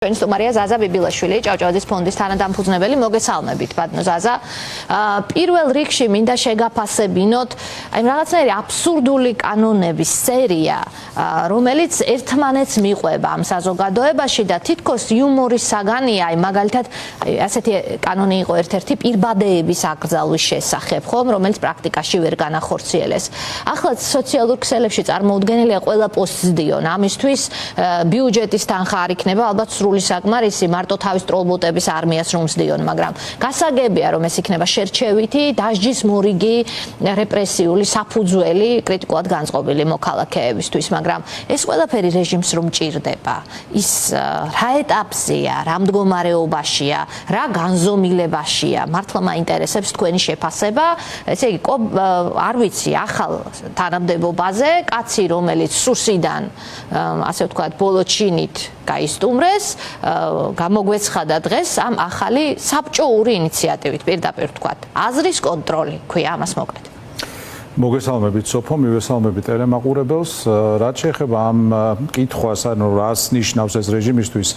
Marija Zaza Bibilaშვილი, ჭავჭავაძის ფონდის თანადამფუძნებელი, მოგესალმებით, ბატონო Zaza. პირველ რიგში მინდა შეგაფასებინოთ, აი რაღაცნაირი აბსურდული კანონების სერია, რომელიც ერთმანეთს მიყვება ამ საზოგადოებაში და თითქოს იუმორის საგანია, აი მაგალითად, ასეთი კანონი იყო ერთ-ერთი პირბადეების აკრძალვის შესახებ, ხომ, რომელიც პრაქტიკაში ვერ განახორციელეს. ახლა სოციალურ ქსელებში წარმოუდგენელია ყველა პოსტსდიონ, ამისთვის ბიუჯეტის თანხა არ იქნება, ალბათ საკმარისი მარტო თავის ტროლბოტების არმიას რომ მსდიონ, მაგრამ გასაგებია რომ ეს იქნება შერჩევითი, დასჯის მორიგი, რეპრესიული, საფუძველი, კრიტიკულად განწყობილი მოქალაქეებისთვის, მაგრამ ეს ყველაფერი რეჟიმს რომ ჭირდება. ის რა ეტაპზეა, რა მდგომარეობაშია, რა განზომილებაშია, მართლა მაინტერესებს თქვენი შეფასება, ესე იგი, არ ვიცი, ახალ თანამდებობაზე, კაცი რომელიც სუსიდან, ასე ვთქვათ, ბოლოჩინით გაისტუმრეს, გამოგვეცხადა დღეს ამ ახალი საბჭოური ინიციატივით, პირდაპირ ვთქვათ, აზრის კონტროლი, ქვია ამას მოკლედ. მოგესალმებით სოფო, მივესალმებით ტელემაყურებელს. რაც შეეხება ამ კითხვას, ანუ რას ნიშნავს ეს რეჟიმისთვის,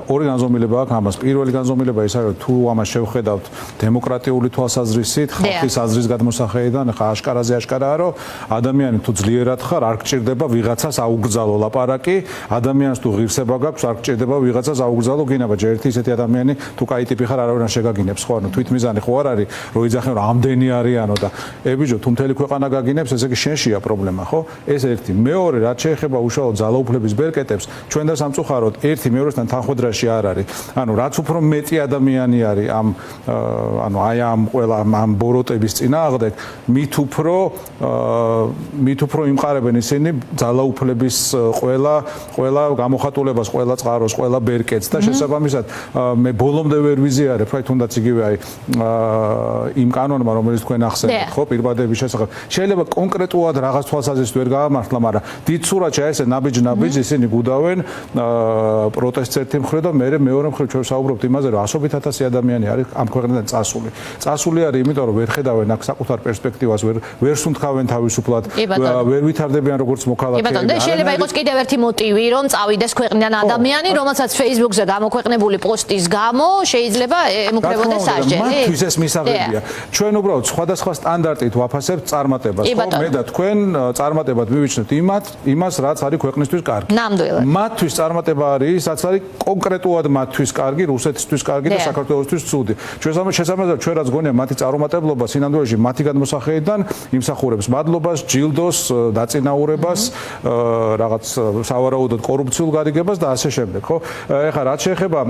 ორი განზომილება აქვს ამას. პირველი განზომილება ის არის, თუ ამას შევხედავთ დემოკრატიული თვალსაზრისით, ხალხის აზრის გადმოსახედიდან, ხა აშკარაზე აშკარაა, რომ ადამიანი თუ ძლიერად ხარ, არ გჭირდება ვიღაცას აუგზავნო ლაპარაკი, ადამიანს თუ ღირსება გაქვს, არ გჭირდება ვიღაცას აუგზავნო გინება. ჯერ ერთი ისეთი ადამიანი თუ კაი ტიპი ხარ, არავინ არ შეგაგინებს, ხო, ანუ თვითმიზანი ხო არ არის, რომ იძახენ რომ ამდენი არიანო და ებიჯო თუ მთელი ქვეყანა გაგინებს, ესე იგი შენშია პრობლემა, ხო? ეს ერთი. მეორე, რაც შეეხება უშუალოდ ძალაუფლების ბერკეტებს, ჩვენ და სამწუხაროდ ერთი მეორესთან თანხვედრაში არ არის. ანუ რაც უფრო მეტი ადამიანი არის ანუ აი ამ ყველა ამ ბოროტების წინააღმდეგ, მით უფრო იმყარებენ ისინი ძალაუფლების ყველა გამოხატულებას, ყველა წყაროს, ყველა ბერკეტს და შესაბამისად მე ბოლომდე ვერ ვიზიარებ, აი თუნდაც იგივე აი იმ კანონმა, რომელიც თქვენ ახსენეთ, ხო, პირბადების შესახებ. შეიძლება კონკრეტულად რაღაც თვალსაზრისით ვერ გაამართლა, მაგრამ დიდ სურათში აი ესე ნაბიჯ ისინი გუდავენ პროტესტს ერთი მხრივ და მეორე მხრივ ჩვენ საუბრობთ იმაზე, რომ ასობით ათასი ადამიანი არის ამ ქვეყნიდან წასული. წასული არის იმიტომ, რომ ვერ ხედავენ აქ საკუთარ პერსპექტივას, ვერ სუნთქავენ თავისუფლად, ვერ ვითარდებიან როგორც მოქალაქეები. და შეიძლება იყოს კიდევ ერთი მოტივი, რომ წავიდეს ქვეყნიდან ადამიანი, რომელსაც Facebook-ზე გამოქვეყნებული პოსტის გამო შეიძლება ემუქრებოდეს სასჯელი. მათთვის ეს მისაღებია. ჩვენ უბრალოდ სხვადასხვა სტანდარტით ვაფასებთ წარმატებას. მე და თქვენ წარმატებად მივიჩნევთ იმას, რაც არის ქვეყნისთვის კარგი. ნამდვილად. მათთვის წარმატება არის ის, რაც არის კონკრეტულად მათთვის კარგი, რუსეთისთვის კარგი და საქართველოსთვის ცუდი. შესაბამისად, ჩვენ რაც გონია მათი წარუმატებლობა სინამდვილეში მათი გადმოსახედიდან იმსახურებს მადლობას, ჯილდოს, დაწინაურებას, რაღაც სავარაუდოდ კორუფციულ გარიგებას და ასე შემდეგ, ხო? ეხლა რაც შეეხება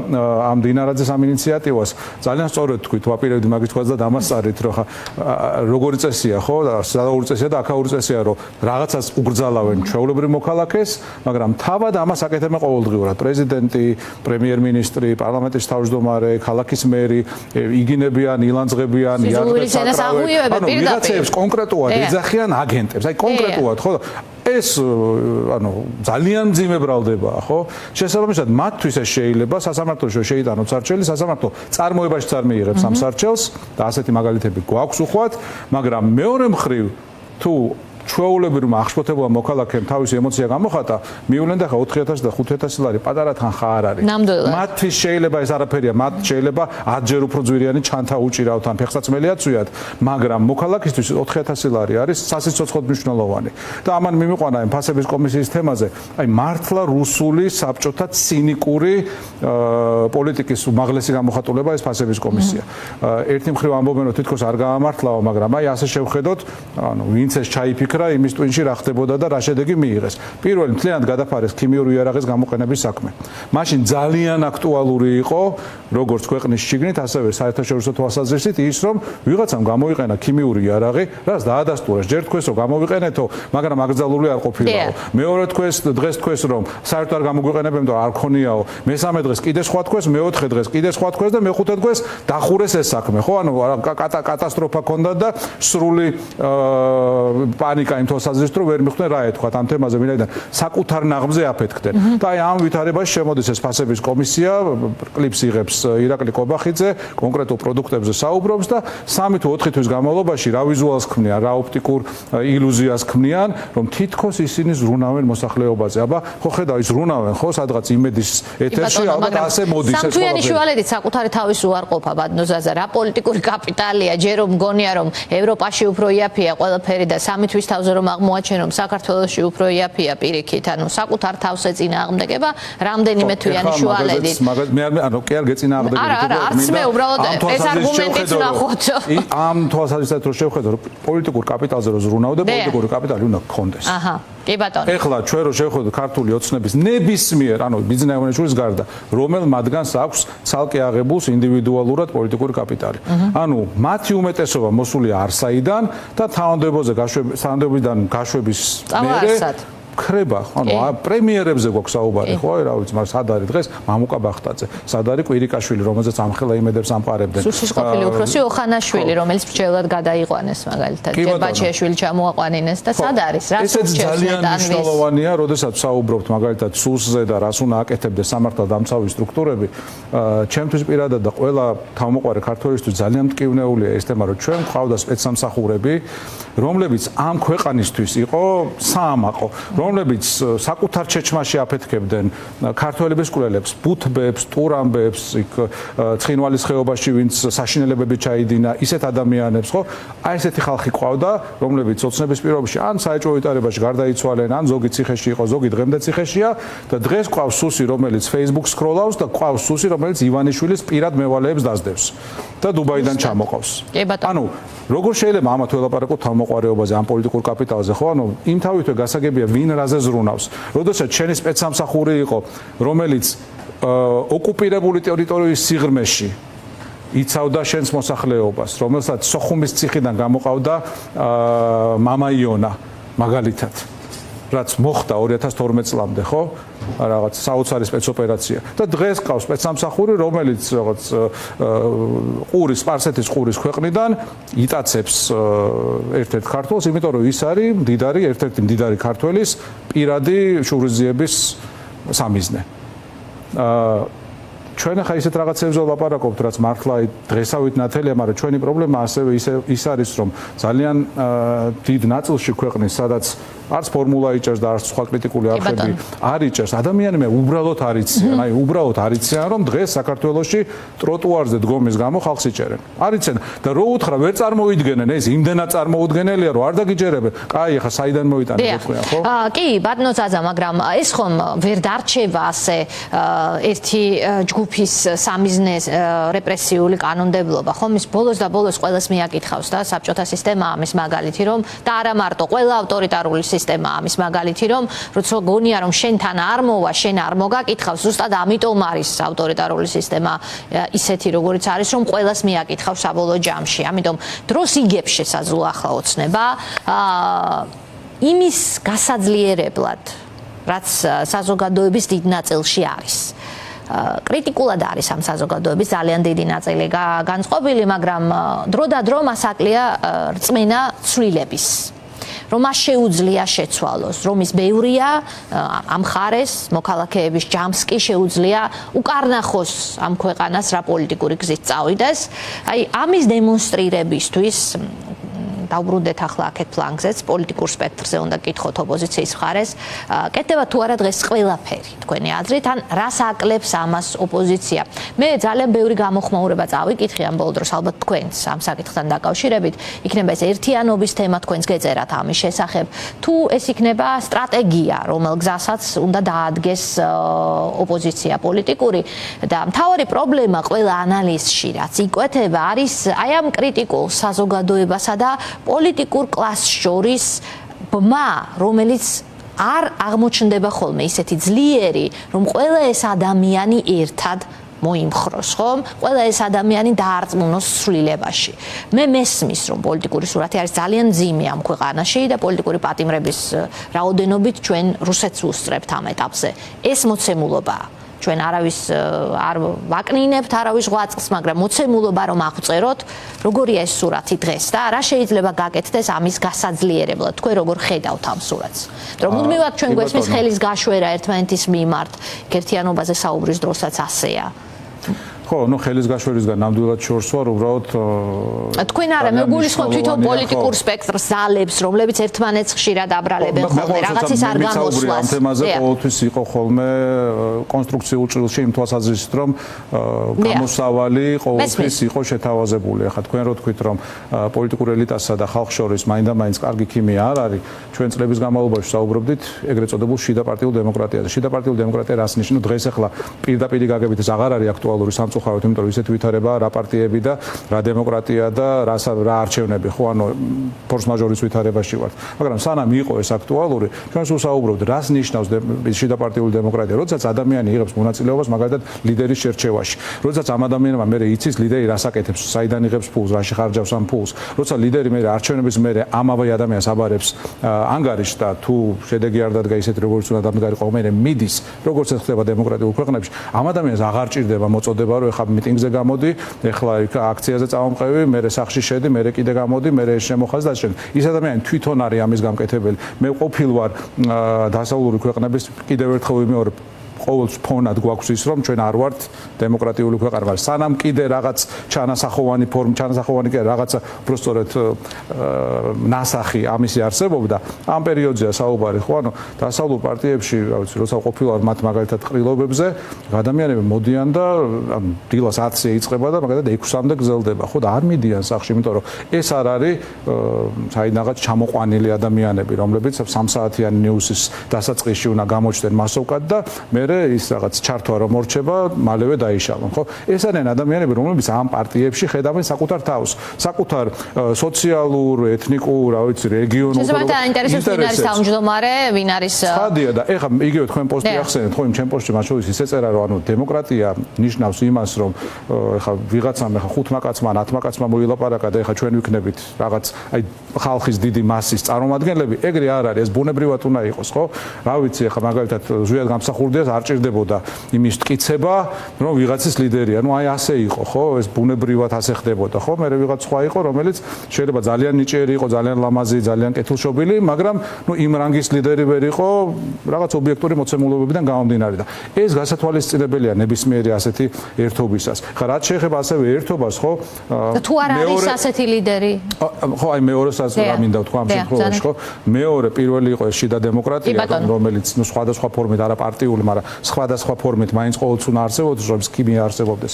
ამ დინარაძეს ამ ინიციატივას, ძალიან სწორად თქვით, ვაპირებდი მაგის თქვას და დამასწარით, რომ ხა როგორი წესია, ხო? სადაური წესია და აქაური წესია, რომ რაღაცას უგრძალავენ ჩვეულებრივ მოქალაქეს, მაგრამ თავად ამას აკეთებენ ყოველდღიურად. პრეზიდენტი, პრემიერ-მინისტრი, პარლამენტის თავმჯდომარე, ქალაქის მერი, იგინებიან, ილანძღებიან, იარაღებს აკრავენ. ანუ ვიღაცებს კონკრეტულად ეძახიან აგენტებს, აი კონკრეტულად, ხო? ეს ანუ ძალიან მძიმე ბრალდებაა, ხო? შესაბამისად, მათთვის ეს შეიძლება სასამართლოში შეიტანოს არჩევანი, სასამართლო წარმოებაშიც არ მიიღებს ამ არჩევს და ასეთი მაგალითები გვაქვს უხვად, მაგრამ მეორე მხრივ თუ ჩვეულებრივ აღშფოთებულმა მოქალაქემ თავისი ემოცია გამოხატა, მივლენ და ხა 4000 და 5000 ლარი პატარა თანხა არ არის. მათთვის შეიძლება ეს არაფერია, მათ შეიძლება 10ჯერ უფრო ძვირიანი ჩანთა უჭირავთ ან ფეხსაცმელი აწვიათ, მაგრამ მოქალაქისთვის 4000 ლარი არის სასიცოცხლოდ მნიშვნელოვანი. და ამან მიმიყვანა ამ ფასების კომისიის თემაზე, აი მართლა რუსული საბჭოთა ცინიკური პოლიტიკის უმაღლესი გამოხატულება ეს ფასების კომისია. ერთი მხრივ ამბობენ, რომ თითქოს არ გაამართლაო, მაგრამ აი ასე შევხედოთ, ანუ ვინც ეს ჩაიფიქრა იმის ტვინში რა ხდებოდა და რა შედეგი მიიღეს. პირველი მთლიანად გადაფარეს ქიმიური იარაღის გამოყენების საქმე. მაშინ ძალიან აქტუალური იყო, როგორც ქვეყნის შიგნით, ასევე საერთაშორისო თვალსაზრისით ის, რომ ვიღაცამ გამოიყენა ქიმიური იარაღი, რაც დაადასტურეს. ჯერ თქვეს, რომ გამოვიყენეთო, მაგრამ აკრძალული არ ყოფილაო. მეორე დღეს თქვეს, რომ საერთოდ არ გამოგვიყენებენ და არ ქონიაო. მესამე დღეს კიდე სხვა თქვეს, მეოთხე დღეს კიდე სხვა თქვეს და მეხუთე დღეს დახურეს ეს საქმე, ხო? ანუ კატასტროფა ქონდა და სრული პანიკა კრიტიკა იმ თვალსაზრისით, რომ ვერ მიხვდნენ რა ეთქვათ ამ თემაზე, ვინაიდან საკუთარ ნაღმზე აფეთქდნენ. და აი ამ ვითარებაში შემოდის ეს ფასების კომისია, კლიპს იღებს ირაკლი კობახიძე, კონკრეტულ პროდუქტებზე საუბრობს და 3 თუ 4 თვის განმავლობაში რა ვიზუალს ქმნიან, რა ოპტიკურ ილუზიას ქმნიან, რომ თითქოს ისინი ზრუნავენ მოსახლეობაზე. აბა, ხო ხედავ ის ზრუნავენ, ხო, სადღაც იმედის ეთერში, ალბათ ასე მოდის ეს ყველაფერი. სამთვიანი შუალედით საკუთარი თავის უარყოფა ბატონოზაზა, რა პოლიტიკური კაპიტალია, ჯერ რომ მგონია რომ ევროპაში უფრო იაფია ყველაფერი და 3 თვის თავზე რომ აღმოაჩენ რომ საქართველოში უფრო იაფია პირიქით, ანუ საკუთარ თავს ეწინააღმდეგება რამდენიმე თვიანი შუალედით. მე ანუ კი არ გეწინააღმდეგებით. არა, არც მე უბრალოდ ეს არგუმენტიც ვნახოთ. ამ თვალსაზრისით რომ შევხედო, რომ პოლიტიკურ კაპიტალზე რომ ზრუნავდა, პოლიტიკური კაპიტალი უნდა გქონდეს. აჰა, კი ბატონო. ეხლა ჩვენ რომ შევხედოთ ქართული ოცნების ნებისმიერ, ანუ ბიზნესმენების გარდა, რომელ მათგანს აქვს ცალკე აღებულს ინდივიდუალურად პოლიტიკური კაპიტალი. ანუ მათი უმეტესობა მოსულია არსაიდან და თანამდებობიდან გაშვების მერე ხრება, ანუ პრემიერებზე გვაქვს საუბარი, ხო, რა ვიცი, მაგრამ სად არის დღეს მამუკა ბახტაძე, სად არის კვირიკაშვილი, რომელზეც ამხელა იმედებს ამყარებდნენ. სუსის ყოფილი უფროსი ოხანაშვილი, რომელიც მრჩევლად გადაიყვანეს მაგალითად, ჯებაჩიაშვილი ჩამოაყვანინეს და სად არის, რა ესეც ძალიან მნიშვნელოვანია, როდესაც საუბრობთ მაგალითად სუსზე და რას უნდა აკეთებდეს სამართალდამცავი სტრუქტურები. ჩემთვის პირადად და ყველა თავმოყარე ქართველისთვის ძალიან მტკივნეულია ეს თემა, რომ ჩვენ გვყავდა სპეცსამსახურები, რომლებიც ამ ქვეყანისთვის იყო საამაყო, რომლებიც საკუთარ ჩეჩმაში აფეთქებდნენ ქართველების კვლელებს, ბუთბებს, ტურამბებს, იქ ცხინვალის ხეობაში ვინც საშინელებები ჩაიდინა, ისეთ ადამიანებს, ხო? აი ესეთი ხალხი ყავდა, რომლებიც ოცნების პირობებში ან საეჭვო ვითარებაში გარდაიცვალენ, ან ზოგი ციხეში იყო, ზოგი დღემდე ციხეშია და დღეს ყავს სუსი, რომელიც Facebook სკროლავს და ყავს სუსი, რომელიც ივანიშვილის პირად მევალეებს დასდევს და დუბაიდან ჩამოყავს. ანუ როგორ შეიძლება ამათ ველაპარაკოთ თავმოყარეობაზე, ამ პოლიტიკურ კაპიტალზე, ხო? ანუ იმ თავითვე გასაგებია ვინ რაზე ზრუნავს. როდესაც ჩვენი სპეცსამსახური იყო, რომელიც ოკუპირებული ტერიტორიის სიღრმეში იცავდა შენს მოსახლეობას, რომელსაც სოხუმის ციხიდან გამოყავდა მამა იონა, მაგალითად. რაც მოხდა 2012 წლამდე, ხო? რაღაც საოცარი სპეცოპერაცია. და დღეს ყავს სპეცსამსახური, რომელიც რაღაც ყურის, სპარსეთის ყურის ქვეყნიდან იტაცებს ერთ-ერთ ქართველს, იმიტომ რომ ის არის ერთ-ერთი მდიდარი ქართველის პირადი შურიზიების სამიზნე. ჩვენ ახლა ისეთ რაღაცებზე ვლაპარაკობთ, რაც მართლა დღესავით ნათელია, მაგრამ ჩვენი პრობლემა ასევე ის არის, რომ ძალიან დიდ ნაწილში ქვეყნის, სადაც არც ფორმულა იჭერს და არც სხვა კრიტიკული არხები არ იჭერს, ადამიანები უბრალოდ არ იციან, აი უბრალოდ არ იციან, რომ დღეს საქართველოში ტროტუარზე დგომის გამო ხალხს იჭერენ. არ იციან და რო უთხრა ვერ წარმოიდგენენ, ეს იმდენად წარმოუდგენელია, რომ არ დაგიჯერებენ. კაი, ახლა საიდან მოიტანე თქვენ, ხო? კი, ბატონო ზაზა, მაგრამ ეს ხომ ვერ დარჩება ასე ერთი ჯგუფის სამიზნეს რეპრესიული კანონმდებლობა, ხომ? ის ბოლოს და ბოლოს ყველას მიაკითხავს და საბჭოთა სისტემა ამის მაგალითი, რომ და არა მარტო ყველა ავტორიტარული სისტემა ამის მაგალითი, რომ როცა გონია რომ შენთან არ მოვა, შენ არ მოგაკითხავს, ზუსტად ამიტომ არის ავტორიტარული სისტემა ისეთი როგორიც არის, რომ ყველას მიაკითხავს საბოლოო ჯამში. ამიტომ დროს იგებს შესაძლო ახლა ოცნება იმის გასაძლიერებლად, რაც საზოგადოების დიდ ნაწილში არის. კრიტიკულად არის ამ საზოგადოების ძალიან დიდი ნაწილი განწყობილი, მაგრამ დრო და დრო მას აკლია რწმენა ცვლილების. რომ მას შეუძლია შეცვალოს, რომ ის ბევრია, ამ ხარეს, მოქალაქეების ჯამს კი შეუძლია უკარნახოს ამ ქვეყანას რა პოლიტიკური გზით წავიდეს. აი, ამის დემონსტრირებისთვის დავბრუნდეთ ახლა აქეთ ფლანგზეც, პოლიტიკურ სპექტრზე უნდა გკითხოთ ოპოზიციის მხარეს, კეთდება თუ არა დღეს ყველაფერი, თქვენი აზრით, ან რას აკლებს ამას ოპოზიცია. მე ძალიან ბევრი გამოხმაურება წავიკითხე ამ ბოლო დროს, ალბათ თქვენს ამ საკითხთან დაკავშირებით, იქნება ეს ერთიანობის თემა თქვენს გეწერათ ამის შესახებ, თუ ეს იქნება სტრატეგია, რომელ გზასაც უნდა დაადგეს ოპოზიცია პოლიტიკური და მთავარი პრობლემა ყველა ანალიზში, რაც იკვეთება, არის აი ამ კრიტიკულ საზოგადოებასა და პოლიტიკურ კლასს შორის ბმა, რომელიც არ აღმოჩნდება ხოლმე ისეთი ძლიერი, რომ ყველა ეს ადამიანი ერთად მოიმხროს, ხომ? ყველა ეს ადამიანი დაარწმუნოს ცვლილებაში. მე მესმის, რომ პოლიტიკური სურათი არის ძალიან მძიმე ამ ქვეყანაში და პოლიტიკური პატიმრების რაოდენობით ჩვენ რუსეთს უსწრებთ ამ ეტაპზე. ეს მოცემულობაა. ჩვენ არავის არ ვაკნინებთ არავის ღვაწლს, მაგრამ მოცემულობა რომ აღწეროთ, როგორია ეს სურათი დღეს და რა შეიძლება გაკეთდეს ამის გასაძლიერებლად. თქვენ როგორ ხედავთ ამ სურათს? რომ მუდმივად ჩვენ გვესმის ხელის გაშვერა ერთმანეთის მიმართ, ერთიანობაზე საუბრის დროსაც ასეა. ხო, ნუ ხელის გაშვერისგან ნამდვილად შორს ვარ, უბრალოდ თქვენ არა, მე გულისხმობ თვითონ პოლიტიკურ სპექტრს, ზალებს, რომლებიც ერთმანეთს ხშირად აბრალებენ ხოლმე, რაღაცის არ გამოსვლას. ამ თემაზე ყოველთვის იყო ხოლმე კონსტრუქციულ ჭრილში იმ თვალსაზრისით, რომ გამოსავალი ყოველთვის იყო შეთავაზებული. ახლა თქვენ რო თქვით, რომ პოლიტიკურ ელიტასა და ხალხს შორის მაინდა-მაინც კარგი ქიმია არ არის, ჩვენ წლების განმავლობაში საუბრობდით ეგრეთ წოდებულ შიდა პარტიულ დემოკრატიაზე. შიდა პარტიულ დემოკრატია რას ნიშნავს? დღეს ახლა პირდაპირ გაგებით ეს აღარ არის აქტუალური სამწუხაროდ, იმიტომ რომ ისეთ ვითარება რა პარტიები და რა დემოკრატია და რა არჩევნები, ხო, ანუ ფორს მაჟორის ვითარებაში ვართ. მაგრამ სანამ იყო ეს აქტუალური, ჩვენ სულ საუბრობთ, რას ნიშნავს შიდა პარტიული დემოკრატია, როდესაც ადამიანი იღებს მონაწილეობას მაგალითად ლიდერის შერჩევაში. როდესაც ამ ადამიანმა მე იცის ლიდერი რას აკეთებს, საიდან იღებს ფულს, რაში ხარჯავს ამ ფულს. როცა ლიდერი მე არჩევნების მერე ამავე ადამიანს აბარებს ანგარიშს და თუ შედეგი არ დადგა ისეთ როგორც უნდა დამდგარიყო, მე მიდის, როგორც ეს ხდება დემოკრატიულ ქვეყნებში, ამ ადამიანს აღარ ჭირდება მოწოდება, რომ ეხლა მიტინგზე გამოდი, ეხლა აქციაზე წავამყევი, მე სახში შედი, მე კიდე გამოდი, მე შემოხაზ და შენ. ის ადამიანი თვითონ არის ამის გამკეთებელი. მე ყოფილ ვარ დასავლური ქვეყნების კიდევ ერთხელ ვიმეორებ ყოველს ფონად გვაქვს ის რომ ჩვენ არ ვართ დემოკრატიული ქვეყანა, მაგრამ სანამ კიდე რაღაც ჩანასახოვანი ფორმა, ჩანასახოვანი კი რაღაცა უბრალოდ ნასახი ამისი არსებობდა, ამ პერიოდზეა საუბარი, ხო, ანუ დასავლურ პარტიებში, რა ვიცი, როცა ყოფილა მათ მაგალითად ყრილობებზე, ადამიანები მოდიან და დილას 10-ზე იწყება და მაგალითად 6-მდე გრძელდება, ხო, და არ მიდიან სახში, იმიტომ რომ ეს არ არის საიდანაც ჩამოყვანილი ადამიანები, რომლებიც 3 საათიანი ნიუსის დასაწყისში უნდა გამოჩნდნენ მასოვკად და მე ის რაღაც ჩართვა რომ მორჩება, მალევე დაიშალონ, ხო? ეს არიან ადამიანები, რომლებიც ამ პარტიებში ხედავენ საკუთარ თავს, საკუთარ სოციალურ, ეთნიკურ, რა ვიცი, რეგიონულ. შესაძლოა დაინტერესებს ვინ არის თავმჯდომარე, ვინ არის ხადია და ეხლა იგივე თქვენ პოსტი ახსენეთ, ხო, იმ ჩემ პოსტში მათ შორის ისე წერა, რომ ანუ დემოკრატია ნიშნავს იმას, რომ ეხლა ვიღაცამ ეხლა 5 კაცმა, 10 კაცმა მოილაპარაკა და ეხლა ჩვენ ვიქნებით რაღაც აი ხალხის დიდი მასის წარმომადგენლები, ეგრე არ არის, ეს ბუნებრივად უნდა იყოს, ხო? რა ვიცი, ეხლა მაგალითად ზუსტად გამსახურდია არ ჭირდებოდა იმის ტკიცება, რომ ვიღაცის ლიდერია. ნუ აი ასე იყო, ხო? ეს ბუნებრივად ასე ხდებოდა, ხო? მე ვიღაც სხვა იყო, რომელიც შეიძლება ძალიან ნიჭიერი იყო, ძალიან ლამაზი, ძალიან კეთილშობილი, მაგრამ ნუ იმ რანგის ლიდერი ვერ იყო, რაღაც ობიექტური მოცემულობებიდან გამომდინარე და ეს გასათვალისწინებელია ნებისმიერი ასეთი ერთობისას. ხა რაც შეეხება ასევე ერთობას, ხო? თუ არ არის ასეთი ლიდერი? ხო, აი მეორესაც რა მინდა ვთქვა ამ შემთხვევაში, ხო? მეორე პირველი იყო ეს შიდა დემოკრატია, რომელიც ნუ სხვადასხვა ფორმით არა პარტიული, მაგრამ სხვადასხვა ფორმით მაინც ყოველთვის უნდა არსებობდეს, რომ ქიმია არსებობდეს.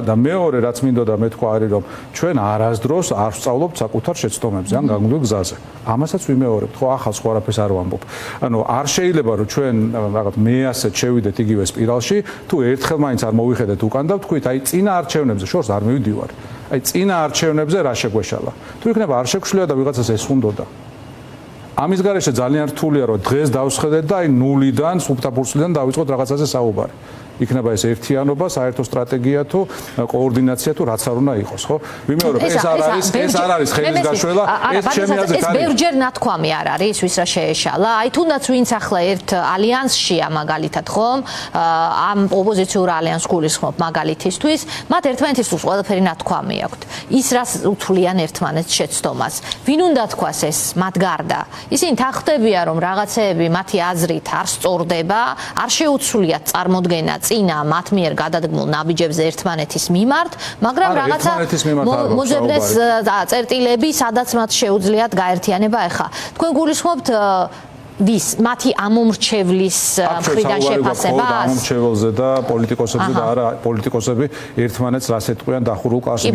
და მეორე რაც მინდოდა მეთქვა არის, რომ ჩვენ არასდროს არ ვსწავლობთ საკუთარ შეცდომებზე, ან გაგმული გზაზე. ამასაც ვიმეორებთ, ხო, ახალ სხვა არაფერს არ ვამბობ. ანუ არ შეიძლება რომ ჩვენ რაღაც მე ასე შევიდეთ იგივე სპირალში, თუ ერთხელ მაინც არ მოვიხედეთ უკან და ვთქვით, აი წინა არჩევნებზე შორს არ მივდივარ. აი წინა არჩევნებზე რა შეგვეშალა. თუ იქნება არ შეგვშლია და ვიღაცას ეს უნდოდა. ამის გარეშე ძალიან რთულია რომ დღეს დავსხედეთ და აი ნულიდან, სუფთაფურცლიდან დავიწყოთ რაღაცაზე საუბარი. იქნება ეს ერთიანობა, საერთო სტრატეგია თუ კოორდინაცია თუ რაც არ უნდა იყოს, ხო? ვიმეორებ, ეს არ არის ხელის გაშველა, ეს ჩემი აზრით არის. ეს ბევრჯერ ნათქვამი არ არის, ვის რა შეეშალა. აი თუნდაც ვინც ახლა ერთ ალიანსშია მაგალითად, ხომ? ამ ოპოზიციურ ალიანსს გულისხმობ მაგალითისთვის, მათ ერთმანეთისთვის ყველაფერი ნათქვამი აქვთ. ის რას უთვლიან ერთმანეთს შეცდომას. ვინ უნდა თქვას ეს მათ გარდა? ისინი თანხმდებიან, რომ რაღაცეები მათი აზრით არ სწორდება, არ შეუცვლიათ წარმოდგენა წინა მათ მიერ გადადგმულ ნაბიჯებზე ერთმანეთის მიმართ, მაგრამ რაღაცა მოძებნეს წერტილები, სადაც მათ შეუძლიათ გაერთიანება ახლა. თქვენ გულისხმობთ ვის მათი ამომრჩევლის მხრიდან შეფასებას? ამომრჩეველზე და პოლიტიკოსებზე და არა პოლიტიკოსები ერთმანეთს რას ეტყვიან დახურულ კარს.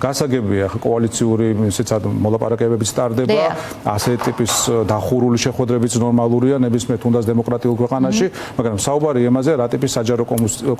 გასაგებია კოალიციური ისეცად მოლაპარაკებებიც სტარდება, ასე ტიპის დახურული შეხვედრებიც ნორმალურია ნებისმიერ თუნდაც დემოკრატიულ ქვეყანაში, მაგრამ საუბარი იმაზე რა ტიპის საჯარო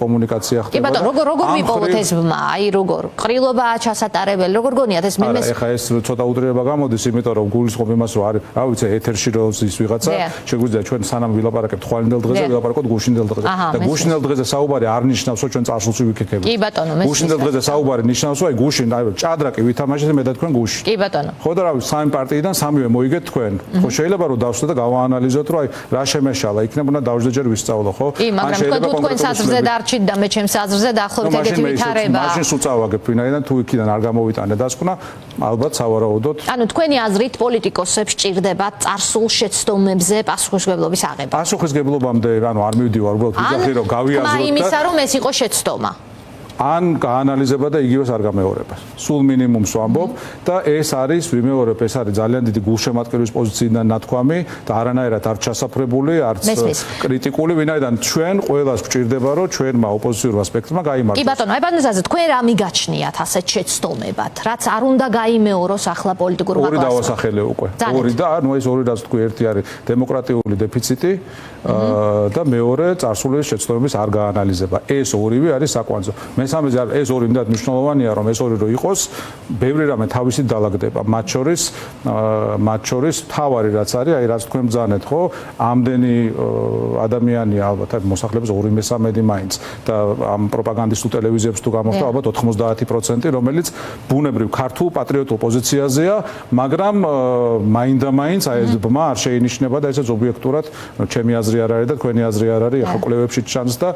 კომუნიკაცია ხდება. კი ბატონო, როგორ მიპოვოთ ეს ბმა? აი როგორ? ყრილობაა ჩასატარებელი, როგორ გონიათ ეს მე? ეხა ეს ცოტა უტრიება გამოდის, იმიტომ რომ გულისხმობ იმას, რომ არის, რა ვიცი, ეთერში როზის ვიღაცა შეგვიძლია ჩვენ სანამ ვილაპარაკებთ ხვალინდელ დღეზე ვილაპარაკოთ გუშინდელ დღეზე და გუშინდელ დღეზე საუბარი არ ნიშნავს რომ ჩვენ წარსულში ვიქექებით. კი ბატონო, მე გუშინდელ დღეზე საუბარი ნიშნავს რომ აი გუშინ აი ჭადრაკი ვითამაშეთ მე და თქვენ გუში. კი ბატონო. ხო და რა ვიცი სამი პარტიიდან სამივე მოიგეთ თქვენ. ხო შეიძლება რომ დავსვათ და გავაანალიზოთ რომ აი რა შემეშალა იქნება უნდა დავждე ჯერ ვისწავლო ხო? კი, მაგრამ თქვენ საზრზე დარჩით და მე ჩემს საზრზე დაახლოებით ეგეთი ვითარება. მაშინ სუწავაგებ ვინაიდან თუ იქიდან არ გამოვიტანე დასკვნა ალბათ სავარაუდოდ. ანუ თქვენი აზრით პოლიტიკოსებს ჭირდება წარსულ შეცდომებზე პასუხისმგებლობის აღება. პასუხისმგებლობამდე ანუ არ მივდივარ უბრალოდ ვიძახი რომ გავიაზროთ და იმისა რომ ეს იყო შეცდომა. ან გაანალიზება და იგივეს არ გამეორება. სულ მინიმუმს ვამბობ და ეს არის ვიმეორებ ეს არის ძალიან დიდი გულშემატკივრის პოზიციიდან ნათქვამი და არანაირად არ ჩასაფრებული, არც კრიტიკული, ვინაიდან ჩვენ ყველას გვჭირდება რომ ჩვენმა ოპოზიციურმა სპექტრმა გაიმარჯვოს. კი ბატონო, აი ბანაზაზე თქვენ რა მიგაჩნიათ ასეთ შეცდომებად, რაც არ უნდა გაიმეოროს ახლა პოლიტიკურ მოკლასზე. ორი დავასახელე უკვე. ორი და ანუ ეს ორი რაც თქვი, ერთი არის დემოკრატიული დეფიციტი და მეორე წარსული შეცდომების არ გაანალიზება. ეს ორივე არის საკვანძო. მესამეზე ეს ორი იმდათ მნიშვნელოვანია რომ ეს ორი რო იყოს ბევრი რამე თავისით დაალაგდება მათ შორის თავარი რაც არის აი რაც თქვენ ბრძანეთ ხო ამდენი ადამიანია ალბათ აი მოსახლეობის 2/3 მაინც და ამ პროპაგანდისტულ ტელევიზიებს თუ გამოხდა ალბათ 90% რომელიც ბუნებრივ ქართულ პატრიოტულ პოზიციაზეა მაგრამ მაინდა-მაინც აი ეს ბმა არ შეინიშნება და ესეც ობიექტურად ჩემი აზრი არ არის და თქვენი აზრი არ არის ახლა კვლევებში ჩანს და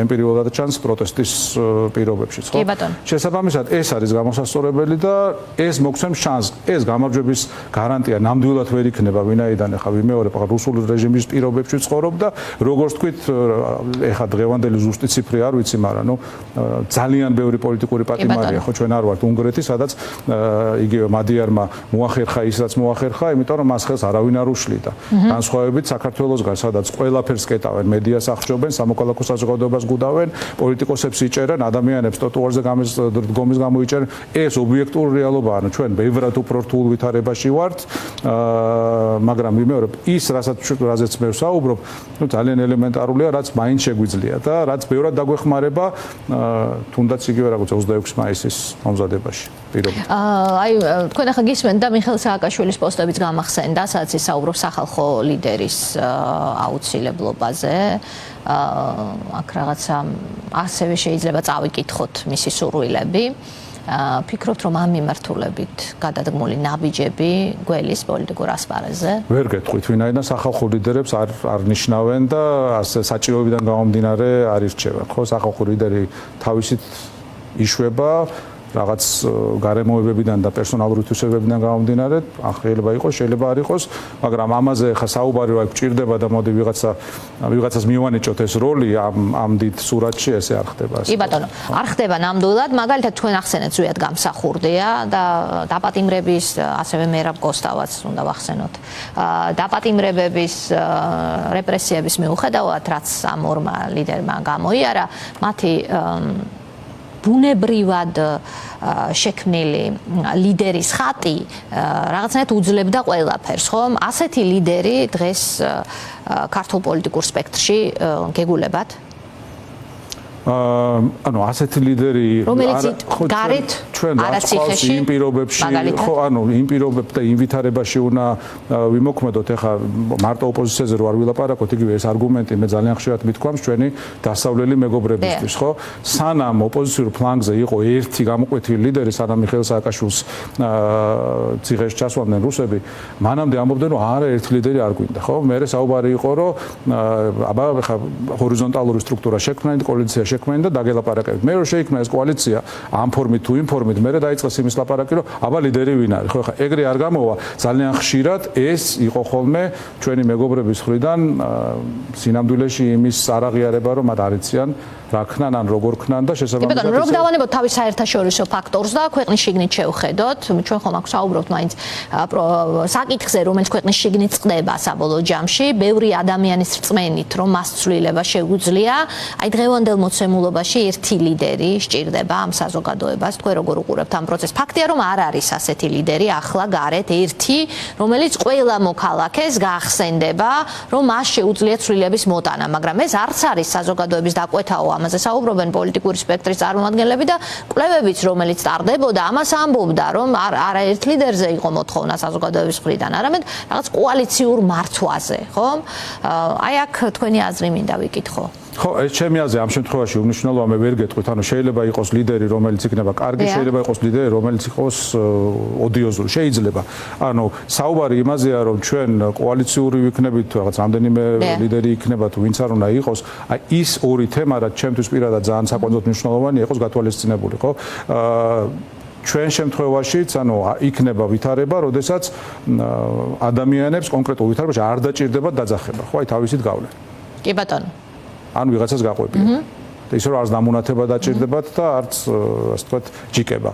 ემპირიულად ჩანს პროტესტის პირობებშიც ხო? შესაბამისად ეს არის გამოსასწორებელი და ეს მოგცემს შანსს. ეს გამარჯვების გარანტია ნამდვილად ვერ იქნება ვინაიდან ახლა ვიმეორებ ახლა რუსული რეჟიმის პირობებში ცხოვრობ და როგორც თქვით ახლა დღევანდელი ზუსტი ციფრი არ ვიცი, მაგრამ ნუ ძალიან ბევრი პოლიტიკური პატიმარია ხო ჩვენ არ ვართ უნგრეთი, სადაც იგივე მადიარმა მოახერხა ის რაც მოახერხა, იმიტომ რომ მას ხელს არავინ არ უშლიდა. განსხვავებით საქართველოსგან, სადაც ყველაფერს კეტავენ, მედიას აღჭობენ, სამოქალაქო საზოგადოებას გუდავენ, პოლიტიკოსებს იჭერენ, ადამიანებს ტროტუარზე დგომის გამოიჭერენ. ეს ობიექტური რეალობაა, ანუ ჩვენ ბევრად უფრო რთულ ვითარებაში ვართ, მაგრამ ვიმეორებ ის, რაზეც მე ვსაუბრობ, ნუ ძალიან ელემენტარულია, რაც მაინც შეგვიძლია და რაც ბევრად დაგვეხმარება, თუნდაც იგივე როგორც 26 მაისის მომზადებაში. პირობით. აი, თქვენ ახლა გისმენთ და მიხეილ სააკაშვილის პოსტებიც გამახსენდა, სადაც ისაუბრობს სახალხო ლიდერის აუცილებლობაზე. აქ რაღაცა ასევე შეიძლება წავიკითხოთ მისი სურვილები. ფიქრობთ რომ ამ მიმართულებით გადადგმული ნაბიჯები გველის პოლიტიკურ ასპარეზზე? ვერ გეტყვით, ვინაიდან სახალხო ლიდერებს არ ნიშნავენ და ასე საჭიროებიდან გამომდინარე არ ირჩევენ. ხო, სახალხო ლიდერი თავისით იშვება რაღაც გარემოებებიდან და პერსონალური თვისებებიდან გამომდინარე, შეიძლება იყოს, შეიძლება არ იყოს, მაგრამ ამაზე ხა საუბარი რა გვჭირდება და მოდი ვიღაცას მივანიჭოთ ეს როლი ამ დიდ სურათში ესე არ ხდება. კი ბატონო, არ ხდება ნამდვილად, მაგალითად თქვენ ახსენეთ ზუსტად გამსახურდია და დაპატიმრების, ასევე მერაბ კოსტავაც უნდა ვახსენოთ. დაპატიმრებების რეპრესიების მიუხედავად, რაც ამ ორმა ლიდერმა გამოიარა, მათი ბუნებრივად შექმნილი ლიდერის ხატი რაღაცნაირად უძლებდა ყველაფერს, ხომ? ასეთი ლიდერი დღეს ქართულ პოლიტიკურ სპექტრში გეგულებათ? ანუ ასეთი ლიდერი რომელიც გარეთ არაციხეში იმ პირობებში ხო ანუ იმ პირობებ და იმ ვითარებაში უნდა ვიმოქმედოთ ეხა მარტო ოპოზიციაზე რო არ ვილაპარაკოთ იგივე ეს არგუმენტი მე ძალიან ხშირად მithქვამს ჩვენი დასავლელი მეგობრებისთვის ხო სანამ ოპოზიციურ ფლანგზე იყო ერთი გამოკვეთილი ლიდერი სანამ მიხეილ სააკაშვილს ციხეში ჩასვამდნენ რუსები მანამდე ამბობდნენ რომ არა ერთი ლიდერი არ გვინდა ხო მე საუბარი იყო რომ აბა ეხა ჰორიზონტალური სტრუქტურა შექმნა კოალიცია შექმნა და დაგელაპარაკებთ. მე რო შეიქმნა ეს კოალიცია ამ ფორმით თუ იმ ფორმით მე დაიწყეს იმის ლაპარაკი რომ აბა ლიდერი ვინ არის. ხო ხა ეგრე არ გამოვა ძალიან ხშირად ეს იყო ხოლმე ჩვენი მეგობრების მხრიდან სინამდვილეში იმის არაღიარება რომ მათ არიციან რა ქნან ან როგორ ქნან და შესაბამისად რომ დავანებოთ თავის საერთაშორისო ფაქტორს და ქვეყნის შიგნით შევხედოთ ჩვენ ხომ აქ საუბრობთ მაინც საკითხზე რომელიც ქვეყნის შიგნით წყდება საბოლოო ჯამში ბევრი ადამიანის რწმენით რომ მას ცვლილება შეგვიძლია აი დღევანდელ მოცემულობაში ერთი ლიდერი სჭირდება ამ საზოგადოებას თქვენ როგორ უყურებთ ამ პროცესს. ფაქტია, რომ არ არის ასეთი ლიდერი ახლა გარეთ ერთი, რომელიც ყველა მოქალაქეს გაახსენდება, რომ მას შეუძლია ცვლილების მოტანა, მაგრამ ეს არც არის საზოგადოების დაკვეთაო, ამაზე საუბრობენ პოლიტიკური სპექტრის წარმომადგენლები და კვლევებიც, რომელიც ტარდებოდა, ამას ამბობდა, რომ არაერთ ლიდერზე იყო მოთხოვნა საზოგადოების მხრიდან, არამედ რაღაც კოალიციურ მართვაზე, ხო? აი აქ თქვენი აზრი მინდა ვიკითხო. ხო, ეს ჩემი აზრი ამ შემთხვევაში უმნიშვნელოა, მე ვერ გეტყვით, ანუ შეიძლება იყოს ლიდერი, რომელიც იქნება კარგი, შეიძლება იყოს ლიდერი, რომელიც იყოს ოდიოზური, შეიძლება. ანუ საუბარი იმაზეა, რომ ჩვენ კოალიციური ვიქნებით, რაღაც რამდენიმე ლიდერი იქნება თუ ვინც არ უნდა იყოს, აი ის ორი თემა, რაც ჩემთვის პირადად ძალიან საკვანძოდ მნიშვნელოვანია, იყოს გათვალისწინებული, ხო? ჩვენ შემთხვევაშიც, ანუ იქნება ვითარება, როდესაც ადამიანებს კონკრეტულ ვითარებაში არ დაჭირდება დაძახება, ხო, აი თავისით გავლენ. კი ბატონო. ან ვიღაცას გაყვებიან. ისე რომ არც დამონათება დაჭირდებათ და არც ასე ვთქვათ ჯიკება.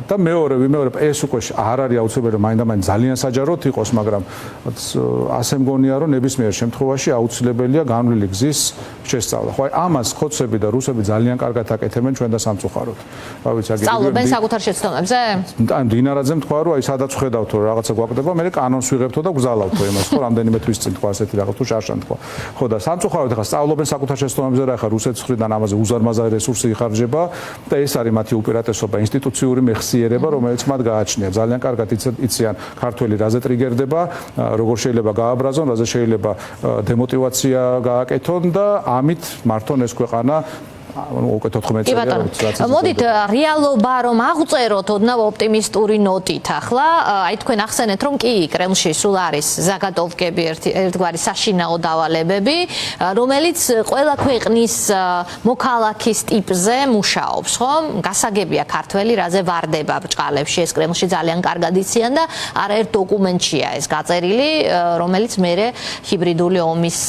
და მეორე ეს უკვე არ არის აუცილებელი რომ მაინდა-მაინც ძალიან საჯაროდ იყოს, მაგრამ ასე მგონია რომ ნებისმიერ შემთხვევაში აუცილებელია განვლილი გზის შესწავლა. ხო, აი ამას ხოცები და რუსები ძალიან კარგად აკეთებენ ჩვენ და სამწუხაროდ. რა ვიცი, აგერ სწავლობენ საკუთარ შეცდომებზე? ან დინარაძემ თქვა რომ აი სადაც ხედავთო რაღაცა გვაკვდება, მე კანონს ვიღებთო და გზალავთო იმას, ხო, რამდენიმე თვის წინ თქვა ასეთი რაღაც თუ შარშან თქვა. ხო და სამწუხაროდ ახლა სწავლობენ საკუთარ შეცდომებზე და ახლა რუსეთს ხრიდან ამაზე უზარმაზარი რესურსი იხარჯება და ეს არის მათი უპირატესობა, ინსტიტუციური მეხსიერება, რომელიც მათ გააჩნია. ძალიან კარგად იციან ქართველი რაზე ტრიგერდება, როგორ შეიძლება გააბრაზონ, რაზე შეიძლება დემოტივაცია გააკეთონ და ამით მართონ ეს ქვეყანა უკვე 14 წელია. მოდით რეალობა რომ აღწეროთ ოდნავ ოპტიმისტური ნოტით ახლა, აი თქვენ ახსენეთ რომ კი კრემლში სულ არის ზაგატოვკები ერთგვარი საშინაო დავალებები, რომელიც ყველა ქვეყნის მოქალაქის ტიპზე მუშაობს, ხო? გასაგებია ქართველი რაზე ვარდება ბრჭყალებში, ეს კრემლში ძალიან კარგად იციან და არაერთ დოკუმენტშია ეს გაწერილი, რომელიც მერე ჰიბრიდული ომის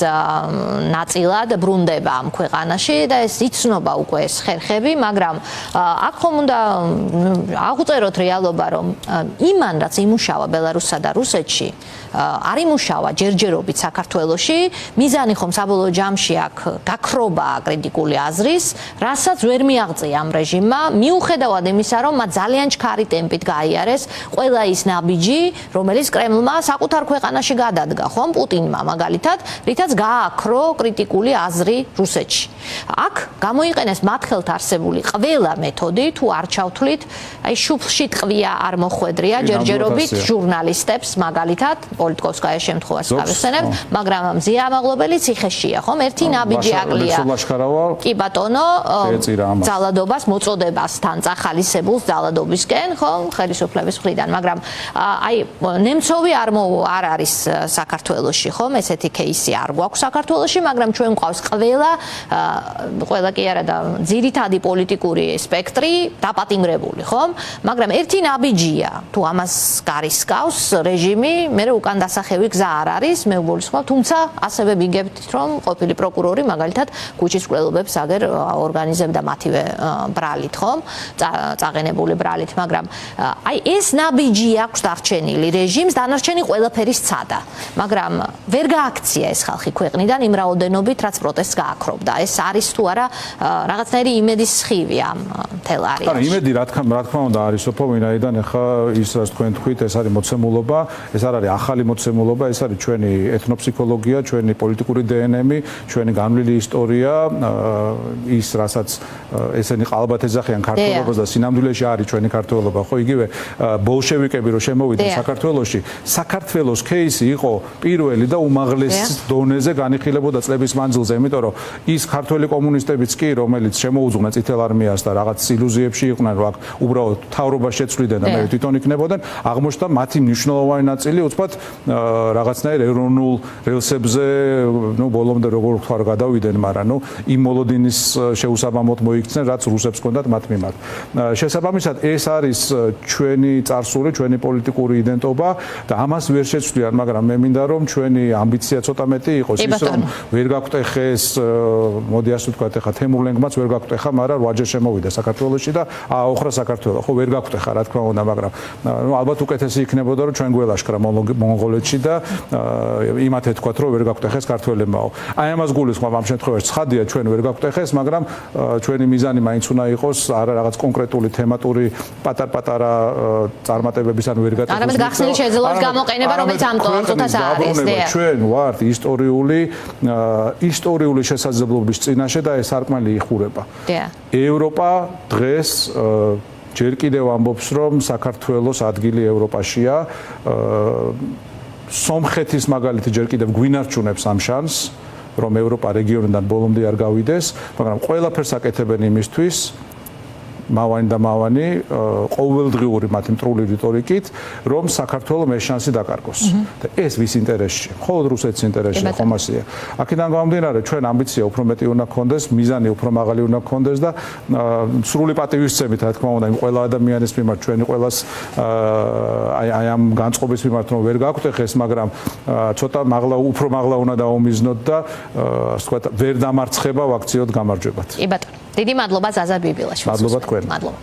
ნაწილად ბრუნდება ამ ქვეყანაში და ეს იცნობა უკვე ეს ხერხები, მაგრამ აქ ხომ უნდა აღწეროთ რეალობა, რომ იმან რაც იმუშავა ბელარუსსა და რუსეთში, არ იმუშავა ჯერჯერობით საქართველოში, მიზანი ხომ საბოლოო ჯამში აქ გაქრობა კრიტიკული აზრის, რასაც ვერ მიაღწია ამ რეჟიმმა, მიუხედავად იმისა, რომ მათ ძალიან ჩქარი ტემპით გაიარეს ყველა ის ნაბიჯი, რომელიც კრემლმა საკუთარ ქვეყანაში გადადგა, ხომ პუტინმა მაგალითად, რითაც გააქრო კრიტიკული აზრი რუსეთში. აქ გამოიყენეს მათ ხელთ არსებული ყველა მეთოდი, თუ არ ჩავთვლით, აი შუბლში ტყვია არ მოხვედრია ჯერჯერობით ჟურნალისტებს მაგალითად პოლიტკოვსკაიას შემთხვევას გავიხსენებთ, მაგრამ მზია ამაღლობელი ციხეშია, ხომ? ერთი ნაბიჯი აკლია. კი ბატონო, ძალადობას მოწოდებასთან წახალისებულს ძალადობისკენ, ხომ? ხელისუფლების მხრიდან, მაგრამ აი ნემცოვი არ არის საქართველოში, ხომ? ესეთი кейსი არ გვაქვს საქართველოში, მაგრამ ჩვენ გვყავს ყველა კი არა და ძირითადი პოლიტიკური სპექტრი დაპატიმრებული, ხომ? მაგრამ ერთი ნაბიჯია, თუ ამას გარისკავს რეჟიმი, მე უკან დასახევი გზა არ არის, მე უგულისხმობ, თუმცა ასევე ვიგებთ, რომ ყოფილი პროკურორი მაგალითად ქუჩის მკვლელობებს აგერ ორგანიზებდა მათივე ბრალით, ხომ? წაღენებული ბრალით, მაგრამ აი ეს ნაბიჯი აქვს დარჩენილი რეჟიმს, დანარჩენი ყველაფერი სცადა, მაგრამ ვერ გააქცია ეს ხალხი ქვეყნიდან იმ რაოდენობით, რაც პროტესტს გააქრობდა. ეს არის თუ არა რაღაცნაირი იმედის სხივი ამ მთელ არეალში. ანუ იმედი რა თქმა უნდა არის სოფო, ვინაიდან ახლა ის რაც თქვენ თქვით, ეს არის მოცემულობა, ეს არ არის ახალი მოცემულობა, ეს არის ჩვენი ეთნოფსიქოლოგია, ჩვენი პოლიტიკური დნმ, ჩვენი განვლილი ისტორია, ის რასაც ესენი ყალბად ეძახიან ქართველობას და სინამდვილეში არის ჩვენი ქართველობა, ხო, იგივე ბოლშევიკები რო შემოვიდნენ საქართველოში, საქართველოს кейსი იყო პირველი და უმაღლეს დონეზე განიხილებოდა წლების მანძილზე, იმიტომ რომ ის ქართველი კომუნისტებიც კი, რომელიც შემოუძღვნენ წითელ არმიას და რაღაც ილუზიებში იყვნენ, რომ აქ უბრალოდ თავრობა შეცვლიდნენ და მე თვითონ იქნებოდნენ, აღმოჩნდა მათი მნიშვნელოვანი ნაწილი უცბად რაღაცნაირ ეროვნულ რელსებზე, ნუ ბოლომდე როგორ ვთქვა გადავიდნენ, მაგრამ ნუ იმ მოლოდინის შეუსაბამოდ მოიქცნენ, რაც რუსებს ჰქონდათ მათ მიმართ. შესაბამისად, ეს არის ჩვენი წარსული, ჩვენი პოლიტიკური იდენტობა და ამას ვერ შეცვლიან, მაგრამ მე მინდა რომ ჩვენი ამბიცია ცოტა მეტი იყოს, ის რომ ვერ გაგვტეხეს, მოდი ასე ვთქვათ, ახლა თემურლენგმაც ვერ გაგვტეხა, მაგრამ 8 ჯერ შემოვიდა საქართველოს საქართველოში და აოხრა საქართველო. ხო ვერ გაგვტეხა რა თქმა უნდა, მაგრამ ნუ ალბათ უკეთესი იქნებოდა რომ ჩვენ გველაშქრა მონღოლეთში და იმათ ეთქვათ რომ ვერ გაგვტეხეს ქართველებმაო. აი ამას გულისხმობ ამ შემთხვევაში ცხადია ჩვენ ვერ გაგვტეხეს, მაგრამ ჩვენი მიზანი მაინც უნდა იყოს არა რაღაც კონკრეტული თემატური პატარ-პატარა წარმატებების ან ვერ გატეხოს. არამედ გახსნილი შეძლოს გამოყენება, რომელიც ამ ტოლწუთას არის. ჩვენ ვართ ისტორიული შესაძლებლობის წინაშე და ეს სარკმელი იხურება. ევროპა დღეს ჯერ კიდევ ამბობს, რომ საქართველოს ადგილი ევროპაშია. სომხეთის მაგალითი ჯერ კიდევ გვინარჩუნებს ამ შანსს, რომ ევროპა რეგიონიდან ბოლომდე არ გავიდეს, მაგრამ ყველაფერს აკეთებენ იმისთვის, მავანი და მავანი ყოველდღიური მათი მტრული რიტორიკით, რომ საქართველოს ეს შანსი დაკარგოს. და ეს ვის ინტერესშია? მხოლოდ რუსეთის ინტერესშია, ხომ ასეა. აქედან გამომდინარე, ჩვენ ამბიცია უფრო მეტი უნდა გქონდეს, მიზანი უფრო მაღალი უნდა გქონდეს და სრული პატივისცემით, რა თქმა უნდა, იმ ყველა ადამიანის მიმართ, ჩვენი ყველას აი ამ განწყობის მიმართ, რომ ვერ გაგვტეხეს, მაგრამ ცოტა უფრო მაღლა უნდა დაუმიზნოთ და ასე ვთქვათ, ვერ დამარცხება ვაქციოთ გამარჯვებათ. კი ბატონო. დიდი მადლობა ზაზა ბიბილაშვილი. მადლობა თქვენ. მადლობა.